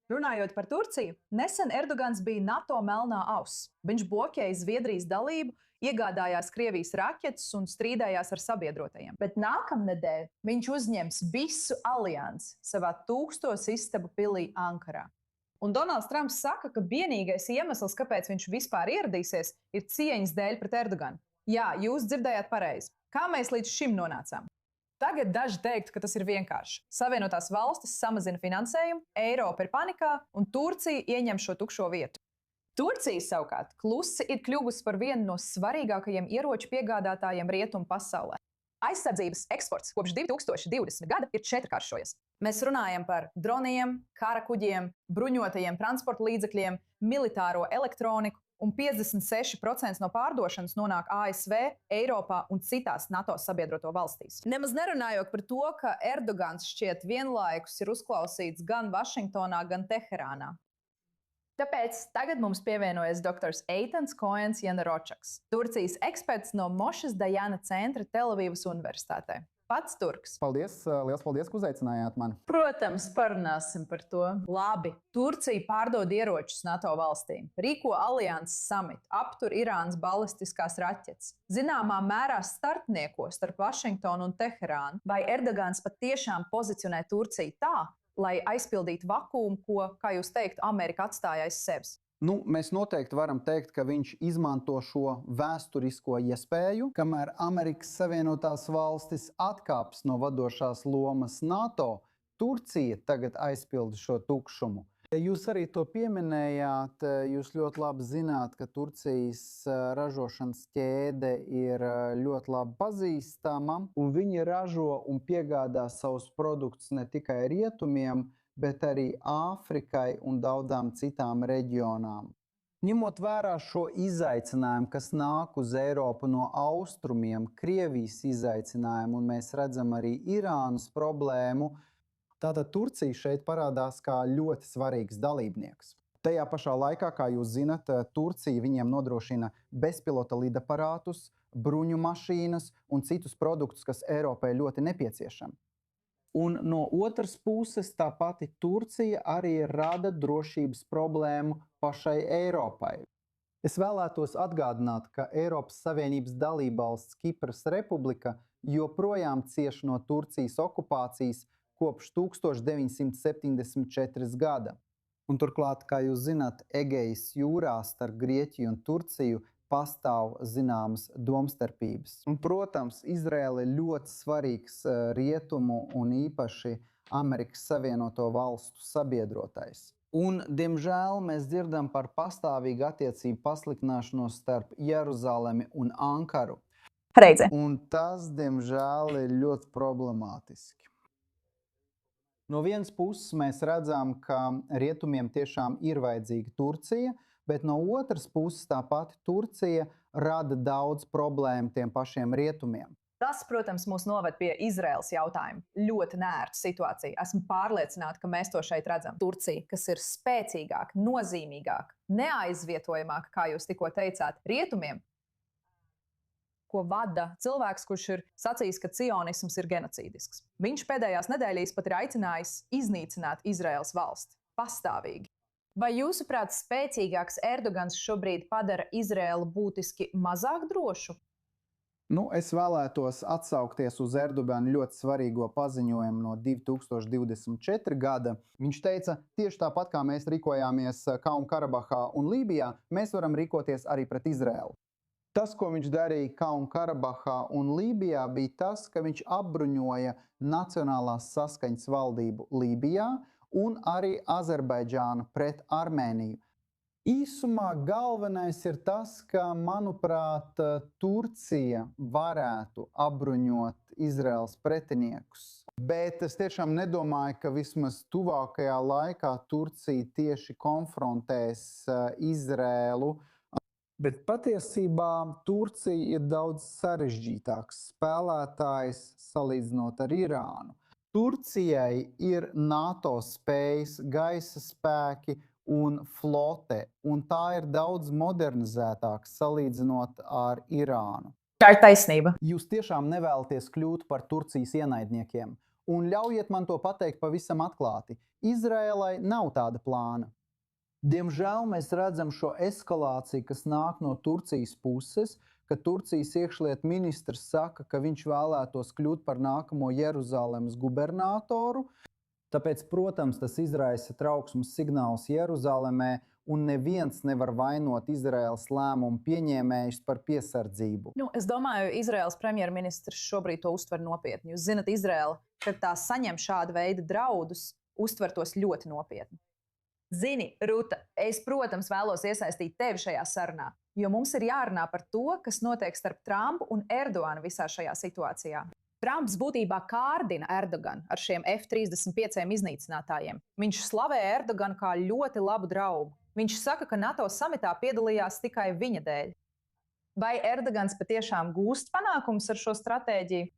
Runājot par Turciju, nesen Erdogans bija NATO melnā auss. Viņš bloķēja Zviedrijas dalību, iegādājās Krievijas raķetes un strīdējās ar sabiedrotajiem. Bet nākamnedēļ viņš uzņems visu aliansi savā 1000 istabu pilī Ankarā. Un Donalds Trumps saka, ka vienīgais iemesls, kāpēc viņš vispār ieradīsies, ir cieņas dēļ pret Erdoganu. Jā, jūs dzirdējāt pareizi. Kā mēs līdz šim nonācām? Tagad daži teiktu, ka tas ir vienkārši. Savienotās valstis samazina finansējumu, Eiropa ir panikā un Turcija ieņem šo tukšo vietu. Turcija savukārt klusi ir kļuvusi par vienu no svarīgākajiem ieroču piegādātājiem rietumu pasaulē. Aizsardzības eksports kopš 2020. gada ir četrkāršojies. Mēs runājam par droniem, karakuģiem, bruņotajiem transporta līdzekļiem, militāro elektroniku, un 56% no pārdošanas nonāk ASV, Eiropā un citās NATO sabiedroto valstīs. Nemaz nerunājot par to, ka Erdogans šķiet vienlaikus ir uzklausīts gan Vašingtonā, gan Teherānā. Tāpēc tagad mums pievienojas doktors Eitans Koens Jeneročaks, Turcijas eksperts no Mošas Dajana centra Telavīvas universitātē. Pats turks. Paldies, liels paldies, ka uzaicinājāt mani. Protams, parunāsim par to. Labi, Turcija pārdod ieročus NATO valstīm, rīko alianses samitu, aptur Irānas balistiskās raķetes. Zināmā mērā starpnieko starp Vašingtonu un Teherānu. Vai Erdogans patiešām pozicionē Turciju tā, lai aizpildītu vakuumu, ko, kā jūs teikt, Amerika atstāja aiz sevis? Mēs noteikti varam teikt, ka viņš izmanto šo vēsturisko iespēju, kamēr Amerikas Savienotās valstis atkāps no vadošās lomas NATO, Turcija tagad aizpilda šo tukšumu. Jūs arī to pieminējāt, jūs ļoti labi zināt, ka Turcijas ražošanas ķēde ir ļoti labi pazīstama, un viņi ražo un piegādā savus produktus ne tikai rietumiem, bet arī Āfrikai un daudzām citām reģionām. Ņemot vērā šo izaicinājumu, kas nāk uz Eiropu no austrumiem, Krievijas izaicinājumu, un mēs redzam arī Irānas problēmu, tātad Turcija šeit parādās kā ļoti svarīgs dalībnieks. Tajā pašā laikā, kā jūs zinat, Turcija viņiem nodrošina bezpilota lidaparātus, bruņu mašīnas un citus produktus, kas Eiropai ļoti nepieciešami. Un no otras puses, tā pati Turcija arī rada drošības problēmu pašai Eiropai. Es vēlētos atgādināt, ka Eiropas Savienības dalībvalsts Kipras Republika joprojām cieš no Turcijas okupācijas kopš 1974. gada. Un turklāt, kā jūs zināt, Egejas jūrā starp Grieķiju un Turciju pastāv zināmas domstarpības. Un, protams, Izraēla ir ļoti svarīgs rietumu un īpaši Amerikas Savienoto valstu sabiedrotais. Un, diemžēl, mēs dzirdam par pastāvīgu attiecību pasliktināšanos starp Jeruzalemi un Ankaru. Reize. Un tas, diemžēl, ir ļoti problemātiski. No vienas puses mēs redzam, ka rietumiem tiešām ir vajadzīga Turcija, bet no otras puses tā pati Turcija rada daudz problēmu tiem pašiem rietumiem. Tas, protams, mūs noved pie Izraēlas jautājuma. Ļoti neērta situācija. Esmu pārliecināta, ka mēs to šeit redzam. Turcija, kas ir spēcīgāka, nozīmīgāka, neaizvietojamāka, kā jūs tikko teicāt, rietumiem, ko vada cilvēks, kurš ir sacījis, ka cionisms ir genocīdisks. Viņš pēdējās nedēļās pat ir aicinājis iznīcināt Izraēlas valsti pastāvīgi. Vai jūsuprāt, spēcīgāks Erdogans šobrīd padara Izraēlu būtiski mazāk drošu? Es vēlētos atsaukties uz Erdogana ļoti svarīgo paziņojumu no 2024. gada. Viņš teica, tieši tāpat kā mēs rīkojāmies Kalnu-Karabahā un Lībijā, mēs varam rīkoties arī pret Izraēlu. Tas, ko viņš darīja Kalnu-Karabahā un Lībijā, bija tas, ka viņš apbruņoja Nacionālās saskaņas valdību Lībijā un arī Azerbaidžānu pret Armēniju. Īsumā galvenais ir tas, ka, manuprāt, Turcija varētu apbruņot Izraēlas pretiniekus. Bet es tiešām nedomāju, ka vismaz tuvākajā laikā Turcija tieši konfrontēs Izraēlu. Bet patiesībā Turcija ir daudz sarežģītāks spēlētājs salīdzinot ar Irānu. Turcijai ir NATO spējas, gaisa spēki un flote, un tā ir daudz modernizētāka salīdzinot ar Irānu. Tā ir taisnība. Jūs tiešām nevēlaties kļūt par Turcijas ienaidniekiem, Un ļaujiet man to pateikt pavisam atklāti. Izraēlai nav tāda plāna. Diemžēl mēs redzam šo eskalāciju, kas nāk no Turcijas puses, ka Turcijas iekšlietu ministrs saka, ka viņš vēlētos kļūt par nākamo Jeruzalemes gubernatoru. Tāpēc, protams, tas izraisa trauksmes signālus Jeruzalemē, un neviens nevar vainot Izraēlas lēmumu pieņēmējus par piesardzību. Es domāju, Izraēlas premjerministrs šobrīd to uztver nopietni. Jūs zināt, Izraēla, kad tā saņem šāda veida draudus, uztver tos ļoti nopietni. Zini, Ruta, es, protams, vēlos iesaistīt tevi šajā sarunā, jo mums ir jārunā par to, kas notiek starp Trumpu un Erdoganu visā šajā situācijā. Trumps būtībā kārdina Erdoganu ar šiem F-35 iznīcinātājiem. Viņš slavē Erdoganu kā ļoti labu draugu. Viņš saka, ka NATO samitā piedalījās tikai viņa dēļ. Vai Erdogans patiešām gūst panākumus ar šo stratēģiju?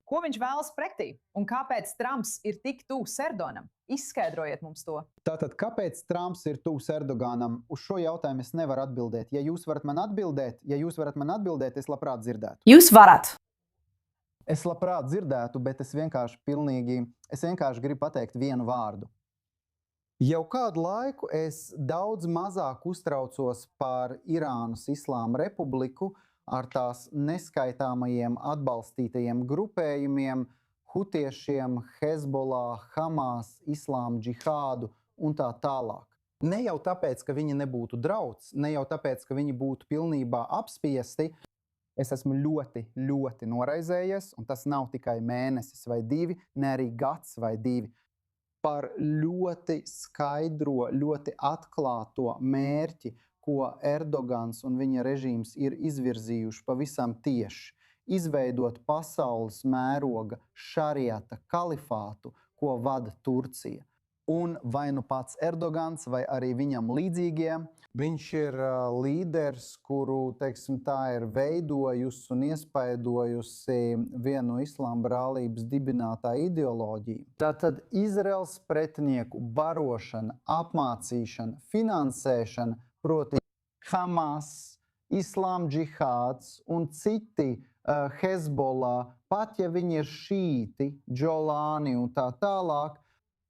Ko viņš vēlas pretī? Un kāpēc Trumps ir tik tuvs Erdoganam? Izskaidrojiet mums to. Tātad, kāpēc Trumps ir tuvs Erdoganam? Uz šo jautājumu es nevaru atbildēt. Ja jūs varat man atbildēt, es labprāt dzirdētu. Jūs varat! Es labprāt dzirdētu, bet es vienkārši gribu pateikt vienu vārdu. Jau kādu laiku es daudz mazāk uztraucos par Irānas Islāma Republiku ar tās neskaitāmajiem atbalstītajiem grupējumiem, hutiešiem, Hezbollah, Hamas, Islāma džihādu un tā tālāk. Ne jau tāpēc, ka viņi nebūtu drauds, ne jau tāpēc, ka viņi būtu pilnībā apspiesti. Es esmu ļoti, ļoti noraizējies, un tas nav tikai mēnesis vai divi, ne arī gads vai divi, par ļoti skaidro, ļoti atklāto mērķi, ko Erdogans un viņa režīms ir izvirzījuši pavisam tieši. Izveidot pasaules mēroga šariata kalifātu, ko vada Turcija. Un vai nu pats Erdogans, vai arī viņam līdzīgie, viņš ir līderis, kuru, teiksim, tā ir veidojusi un iespaidojusi vienu no Islāma brālības dibinātā ideoloģiju. Tātad Izraels pretinieku barošana, apmācīšana, finansēšana, proti Hamas, Islāma džihāds un citi Hezbollah, pat ja viņi ir šīti, Džolāni un tā tālāk,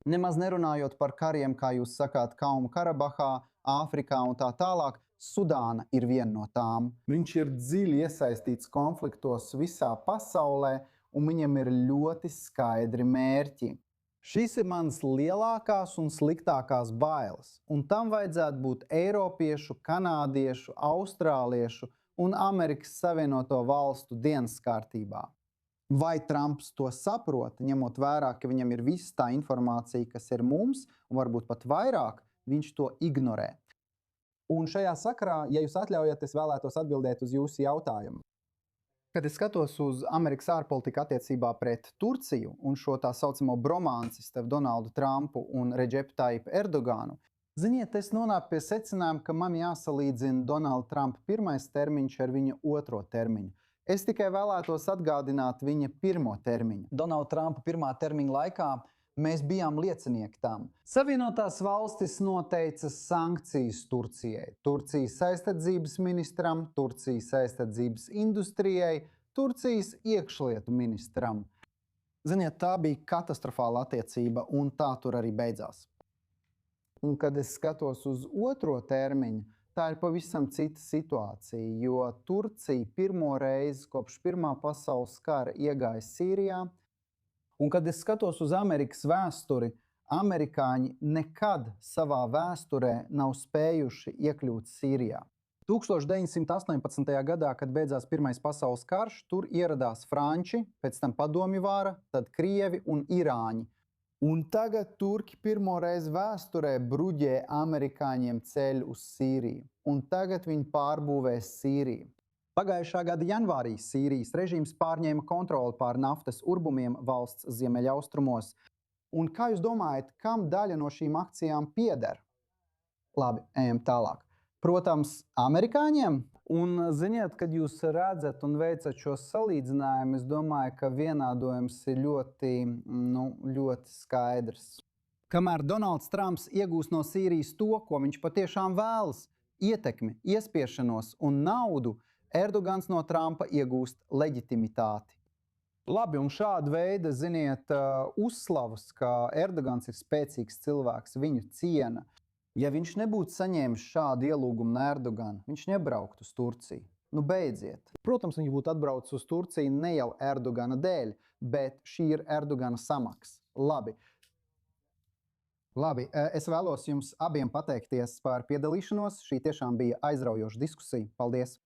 nemaz nerunājot par kariem, kā jūs sakāt, Kalnu Karabahā, Āfrikā un tā tālāk, Sudāna ir viena no tām. Viņš ir dziļi iesaistīts konfliktos visā pasaulē, un viņam ir ļoti skaidri mērķi. Šīs ir manas lielākās un sliktākās bailes, un tam vajadzētu būt eiropiešu, kanādiešu, austrāliešu un Amerikas Savienoto Valstu dienas kārtībā. Vai Trumps to saprot, ņemot vērā, ka viņam ir visa tā informācija, kas ir mums, un varbūt pat vairāk, viņš to ignorē. Un šajā sakarā, ja jūs atļaujat, es vēlētos atbildēt uz jūsu jautājumu. Kad es skatos uz Amerikas ārpolitiku attiecībā pret Turciju un šo tā saucamo bromanci starp Donaldu Trumpu un Redžepu Tajipu Erdoganu, ziniet, es nonāku pie secinājuma, ka man jāsalīdzina Donalda Trumpa pirmais termiņš ar viņa otro termiņu. Es tikai vēlētos atgādināt viņa pirmo termiņu. Donalda Trumpa pirmā termiņa laikā mēs bijām liecinieki tam. Savienotās valstis noteica sankcijas Turcijai, Turcijas aizsardzības ministram, Turcijas aizsardzības industrijai, Turcijas iekšlietu ministram. Ziniet, tā bija katastrofāla attiecība, un tā tur arī beidzās. Un kad es skatos uz otro termiņu, tā ir pavisam cita situācija, jo Turcija pirmo reizi kopš Pirmā pasaules kara iegāja Sīrijā. Un kad es skatos uz Amerikas vēsturi, amerikāņi nekad savā vēsturē nav spējuši iekļūt Sīrijā. 1918. gadā, kad beidzās Pirmais pasaules karš, tur ieradās franči, pēc tam padomju vara, tad krievi un irāņi. Un tagad turki pirmo reizi vēsturē bruģē amerikāņiem ceļu uz Sīriju. Un tagad viņi pārbūvēs Sīriju. Pagājušā gada janvārī Sīrijas režīms pārņēma kontroli pār naftas urbumiem valsts ziemeļaustrumos. Un kā jūs domājat, kam daļa no šīm akcijām pieder? Labi, ejam tālāk. Protams, amerikāņiem. Un ziniet, kad jūs redzat un veicat šo salīdzinājumu, es domāju, ka vienādojums ir ļoti skaidrs. Kamēr Donalds Trumps iegūs no Sīrijas to, ko viņš patiešām vēlas – ietekmi, iespiešanos un naudu, Erdogans no Trumpa iegūst leģitimitāti. Labi, un šāda veida, ziniet, uzslavas, ka Erdogans ir spēcīgs cilvēks, viņu ciena. Ja viņš nebūtu saņēmis šādu ielūgumu no Erdogana, viņš nebrauktu uz Turciju. Nu, beidziet. Protams, viņi būtu atbraucis uz Turciju ne jau Erdogana dēļ, bet šī ir Erdogana samaksa. Labi, es vēlos jums abiem pateikties par piedalīšanos. Šī tiešām bija aizraujoša diskusija. Paldies!